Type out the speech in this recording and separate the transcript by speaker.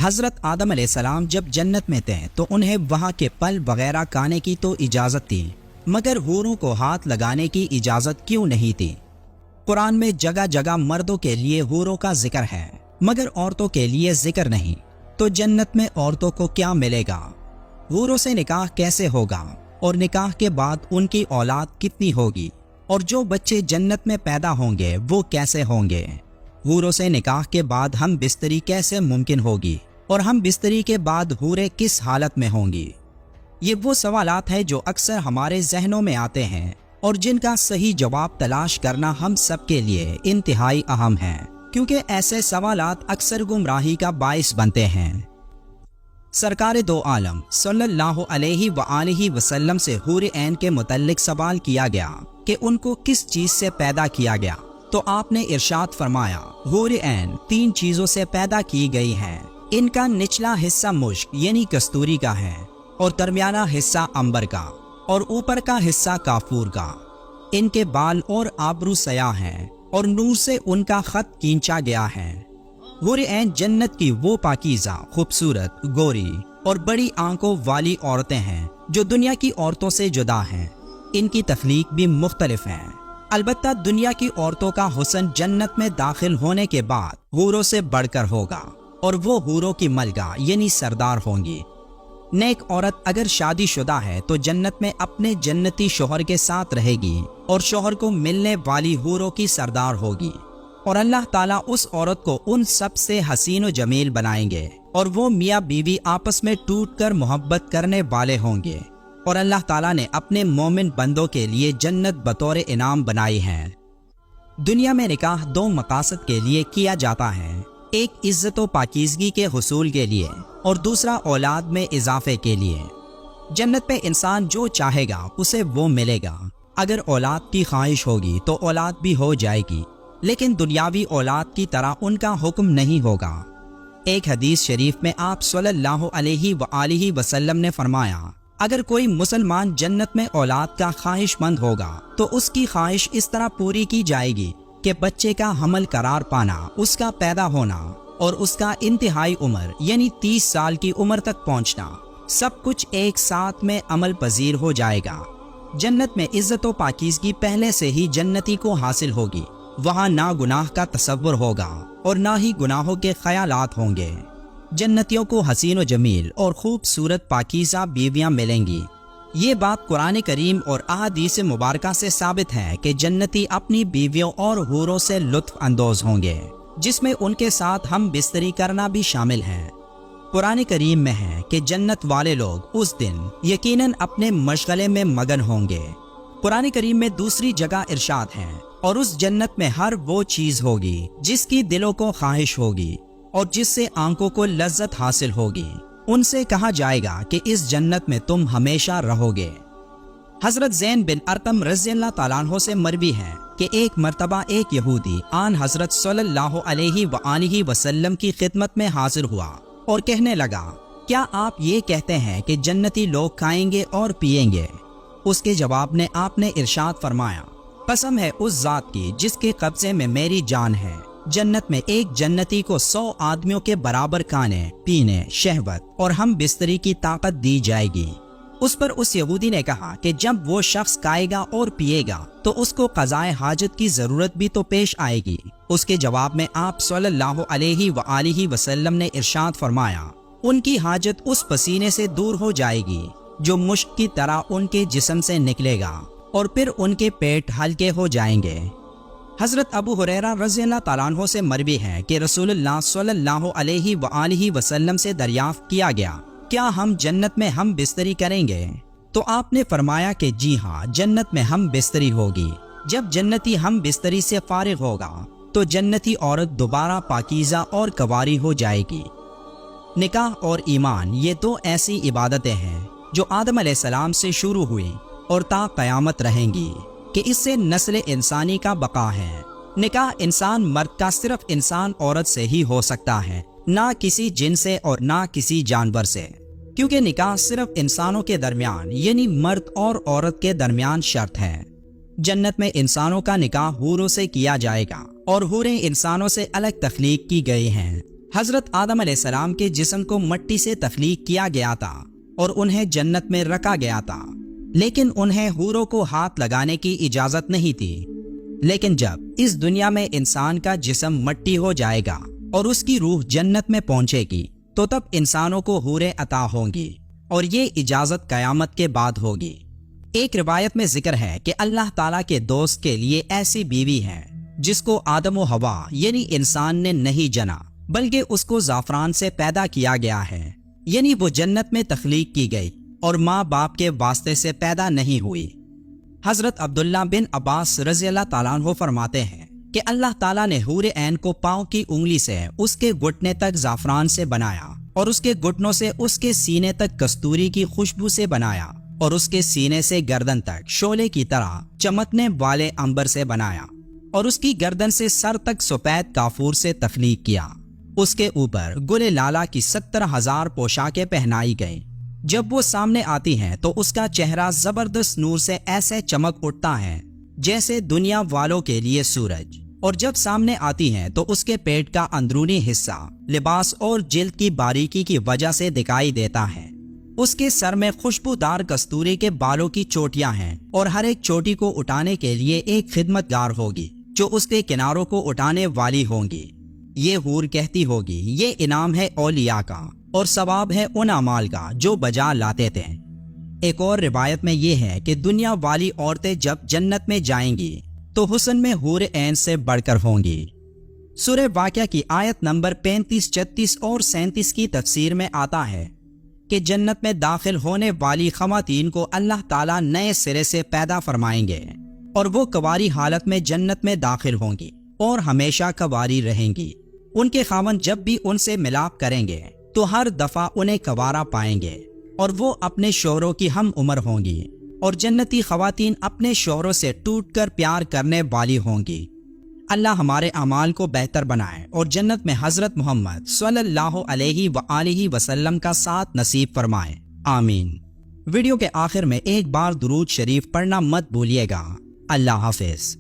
Speaker 1: حضرت آدم علیہ السلام جب جنت میں تھے تو انہیں وہاں کے پھل وغیرہ کھانے کی تو اجازت تھی، مگر حوروں کو ہاتھ لگانے کی اجازت کیوں نہیں تھی؟ قرآن میں جگہ جگہ مردوں کے لیے حوروں کا ذکر ہے مگر عورتوں کے لیے ذکر نہیں، تو جنت میں عورتوں کو کیا ملے گا؟ حوروں سے نکاح کیسے ہوگا اور نکاح کے بعد ان کی اولاد کتنی ہوگی، اور جو بچے جنت میں پیدا ہوں گے وہ کیسے ہوں گے؟ حوروں سے نکاح کے بعد ہم بستری کیسے ممکن ہوگی، اور ہم بستری کے بعد حوریں کس حالت میں ہوں گی؟ یہ وہ سوالات ہیں جو اکثر ہمارے ذہنوں میں آتے ہیں اور جن کا صحیح جواب تلاش کرنا ہم سب کے لیے انتہائی اہم ہے، کیونکہ ایسے سوالات اکثر گمراہی کا باعث بنتے ہیں۔ سرکار دو عالم صلی اللہ علیہ وآلہ وسلم سے حور عین کے متعلق سوال کیا گیا کہ ان کو کس چیز سے پیدا کیا گیا، تو آپ نے ارشاد فرمایا، حور عین 3 چیزوں سے پیدا کی گئی ہیں، ان کا نچلا حصہ مشک یعنی کستوری کا ہے، اور درمیانہ حصہ عنبر کا، اور اوپر کا حصہ کافور کا۔ ان کے بال اور آبرو سیاہ ہیں اور نور سے ان کا خط کھینچا گیا ہے۔ حور عین جنت کی وہ پاکیزہ، خوبصورت، گوری اور بڑی آنکھوں والی عورتیں ہیں جو دنیا کی عورتوں سے جدا ہیں۔ ان کی تخلیق بھی مختلف ہے، البتہ دنیا کی عورتوں کا حسن جنت میں داخل ہونے کے بعد حوروں سے بڑھ کر ہوگا، اور وہ حوروں کی ملکہ یعنی سردار ہوں گی۔ نیک عورت اگر شادی شدہ ہے تو جنت میں اپنے جنتی شوہر کے ساتھ رہے گی اور شوہر کو ملنے والی حوروں کی سردار ہوگی، اور اللہ تعالیٰ اس عورت کو ان سب سے حسین و جمیل بنائیں گے، اور وہ میاں بیوی آپس میں ٹوٹ کر محبت کرنے والے ہوں گے، اور اللہ تعالیٰ نے اپنے مومن بندوں کے لیے جنت بطور انعام بنائی ہے۔ دنیا میں نکاح 2 مقاصد کے لیے کیا جاتا ہے، ایک عزت و پاکیزگی کے حصول کے لیے اور دوسرا اولاد میں اضافے کے لیے۔ جنت میں انسان جو چاہے گا اسے وہ ملے گا، اگر اولاد کی خواہش ہوگی تو اولاد بھی ہو جائے گی، لیکن دنیاوی اولاد کی طرح ان کا حکم نہیں ہوگا۔ ایک حدیث شریف میں آپ صلی اللہ علیہ وآلہ وسلم نے فرمایا، اگر کوئی مسلمان جنت میں اولاد کا خواہش مند ہوگا تو اس کی خواہش اس طرح پوری کی جائے گی کہ بچے کا حمل قرار پانا، اس کا پیدا ہونا اور اس کا انتہائی عمر یعنی 30 سال کی عمر تک پہنچنا، سب کچھ ایک ساتھ میں عمل پذیر ہو جائے گا۔ جنت میں عزت و پاکیزگی پہلے سے ہی جنتی کو حاصل ہوگی، وہاں نہ گناہ کا تصور ہوگا اور نہ ہی گناہوں کے خیالات ہوں گے۔ جنتیوں کو حسین و جمیل اور خوبصورت پاکیزہ بیویاں ملیں گی۔ یہ بات قرآن کریم اور احادیث مبارکہ سے ثابت ہے کہ جنتی اپنی بیویوں اور حوروں سے لطف اندوز ہوں گے، جس میں ان کے ساتھ ہم بستری کرنا بھی شامل ہے۔ قرآن کریم میں ہے کہ جنت والے لوگ اس دن یقیناً اپنے مشغلے میں مگن ہوں گے۔ قرآن کریم میں دوسری جگہ ارشاد ہے، اور اس جنت میں ہر وہ چیز ہوگی جس کی دلوں کو خواہش ہوگی اور جس سے آنکھوں کو لذت حاصل ہوگی۔ ان سے کہا جائے گا کہ اس جنت میں تم ہمیشہ رہو گے۔ حضرت زین بن ارقم رضی اللہ تعالیٰ عنہ سے مروی ہے کہ ایک مرتبہ ایک یہودی آن حضرت صلی اللہ علیہ وآلہ وسلم کی خدمت میں حاضر ہوا اور کہنے لگا، کیا آپ یہ کہتے ہیں کہ جنتی لوگ کھائیں گے اور پیئیں گے؟ اس کے جواب میں آپ نے ارشاد فرمایا، قسم ہے اس ذات کی جس کے قبضے میں میری جان ہے، جنت میں ایک جنتی کو 100 آدمیوں کے برابر کھانے، پینے، شہوت اور ہم بستری کی طاقت دی جائے گی۔ اس پر اس یہودی نے کہا کہ جب وہ شخص کھائے گا اور پیے گا تو اس کو قضائے حاجت کی ضرورت بھی تو پیش آئے گی۔ اس کے جواب میں آپ صلی اللہ علیہ وآلہ وسلم نے ارشاد فرمایا، ان کی حاجت اس پسینے سے دور ہو جائے گی جو مشک کی طرح ان کے جسم سے نکلے گا، اور پھر ان کے پیٹ ہلکے ہو جائیں گے۔ حضرت ابو ہریرہ رضی اللہ تعالیٰ عنہ سے مروی ہے کہ رسول اللہ صلی اللہ علیہ وآلہ وسلم سے دریافت کیا گیا، کیا ہم جنت میں ہم بستری کریں گے؟ تو آپ نے فرمایا کہ جی ہاں، جنت میں ہم بستری ہوگی۔ جب جنتی ہم بستری سے فارغ ہوگا تو جنتی عورت دوبارہ پاکیزہ اور کنواری ہو جائے گی۔ نکاح اور ایمان یہ 2 ایسی عبادتیں ہیں جو آدم علیہ السلام سے شروع ہوئی اور تا قیامت رہیں گی، کہ اس سے نسل انسانی کا بقا ہے۔ نکاح انسان مرد کا صرف انسان عورت سے ہی ہو سکتا ہے، نہ کسی جن سے اور نہ کسی جانور سے، کیونکہ نکاح صرف انسانوں کے درمیان یعنی مرد اور عورت کے درمیان شرط ہے۔ جنت میں انسانوں کا نکاح حوروں سے کیا جائے گا، اور حوریں انسانوں سے الگ تخلیق کی گئی ہیں۔ حضرت آدم علیہ السلام کے جسم کو مٹی سے تخلیق کیا گیا تھا اور انہیں جنت میں رکھا گیا تھا، لیکن انہیں حوروں کو ہاتھ لگانے کی اجازت نہیں تھی۔ لیکن جب اس دنیا میں انسان کا جسم مٹی ہو جائے گا اور اس کی روح جنت میں پہنچے گی تو تب انسانوں کو حوریں عطا ہوں گی، اور یہ اجازت قیامت کے بعد ہوگی۔ ایک روایت میں ذکر ہے کہ اللہ تعالیٰ کے دوست کے لیے ایسی بیوی ہے جس کو آدم و حوا یعنی انسان نے نہیں جنا، بلکہ اس کو زعفران سے پیدا کیا گیا ہے، یعنی وہ جنت میں تخلیق کی گئی اور ماں باپ کے واسطے سے پیدا نہیں ہوئی۔ حضرت عبداللہ بن عباس رضی اللہ تعالیٰ عنہ فرماتے ہیں کہ اللہ تعالیٰ نے حور عین کو پاؤں کی انگلی سے اس کے گھٹنے تک زعفران سے بنایا، اور اس کے گھٹنوں سے اس کے سینے تک کستوری کی خوشبو سے بنایا، اور اس کے سینے سے گردن تک شعلے کی طرح چمکنے والے عنبر سے بنایا، اور اس کی گردن سے سر تک سفید کافور سے تخلیق کیا۔ اس کے اوپر گل لالا کی 70,000 پوشاکیں پہنائی گئیں۔ جب وہ سامنے آتی ہیں تو اس کا چہرہ زبردست نور سے ایسے چمک اٹھتا ہے جیسے دنیا والوں کے لیے سورج، اور جب سامنے آتی ہیں تو اس کے پیٹ کا اندرونی حصہ لباس اور جلد کی باریکی کی وجہ سے دکھائی دیتا ہے۔ اس کے سر میں خوشبودار کستوری کے بالوں کی چوٹیاں ہیں، اور ہر ایک چوٹی کو اٹھانے کے لیے ایک خدمتگار ہوگی جو اس کے کناروں کو اٹھانے والی ہوں گی۔ یہ حور کہتی ہوگی، یہ انعام ہے اولیاء کا اور ثواب ہے ان اعمال کا جو بجا لاتے تھے۔ ایک اور روایت میں یہ ہے کہ دنیا والی عورتیں جب جنت میں جائیں گی تو حسن میں حور عین سے بڑھ کر ہوں گی۔ سورہ واقعہ کی آیت نمبر 35، 36 اور 37 کی تفسیر میں آتا ہے کہ جنت میں داخل ہونے والی خواتین کو اللہ تعالیٰ نئے سرے سے پیدا فرمائیں گے، اور وہ کنواری حالت میں جنت میں داخل ہوں گی اور ہمیشہ کنواری رہیں گی۔ ان کے خاوند جب بھی ان سے ملاپ کریں گے تو ہر دفعہ انہیں کنوارا پائیں گے، اور وہ اپنے شوہروں کی ہم عمر ہوں گی، اور جنتی خواتین اپنے شوہروں سے ٹوٹ کر پیار کرنے والی ہوں گی۔ اللہ ہمارے اعمال کو بہتر بنائے اور جنت میں حضرت محمد صلی اللہ علیہ وآلہ وسلم کا ساتھ نصیب فرمائے، آمین۔ ویڈیو کے آخر میں ایک بار درود شریف پڑھنا مت بھولیے گا۔ اللہ حافظ۔